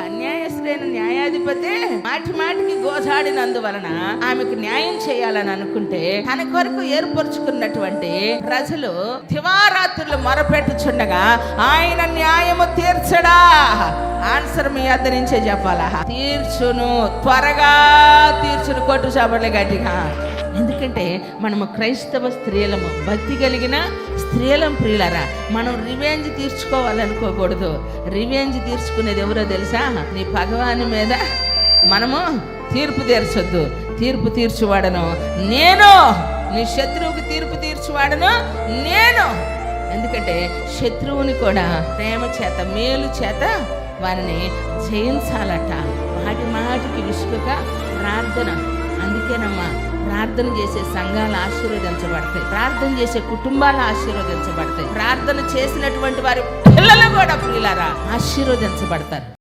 అన్యాయస్తుడైన న్యాయాధిపతి మాటి మాటికి గోజాడినందువలన ఆమెకు న్యాయం చేయాలని అనుకుంటే తన కొరకు ఏర్పరచుకున్నటువంటి ప్రజలు దివారాత్రులు మొరపెట్టుచుండగా ఆయన న్యాయము తీర్చడా? ఆన్సర్ మీ వద్ద నుంచే చెప్పాలా? తీర్చును, త్వరగా తీర్చును. కొట్టు చాపలే గట్టిగా. ఎందుకంటే మనము క్రైస్తవ స్త్రీలము, భక్తి కలిగిన స్త్రీలం. ప్రియులరా, మనం రివెంజ్ తీర్చుకోవాలనుకోకూడదు. రివెంజ్ తీర్చుకునేది ఎవరో తెలుసా? నీ భగవాని మీద మనము తీర్పు తీర్చొద్దు. తీర్పు తీర్చువాడను నేను, నీ శత్రువుకి తీర్పు తీర్చువాడను నేను. ఎందుకంటే శత్రువుని కూడా ప్రేమ చేత, మేలు చేత వారిని జయించాలట. మాటి మాటికి విసుగుగా ప్రార్థన. అందుకేనమ్మా ప్రార్థన చేసే సంఘాలు ఆశీర్వదించబడతాయి, ప్రార్థన చేసే కుటుంబాలు ఆశీర్వదించబడతాయి, ప్రార్థన చేసినటువంటి వారి పిల్లలు కూడా ప్రియులారా ఆశీర్వదించబడతారు.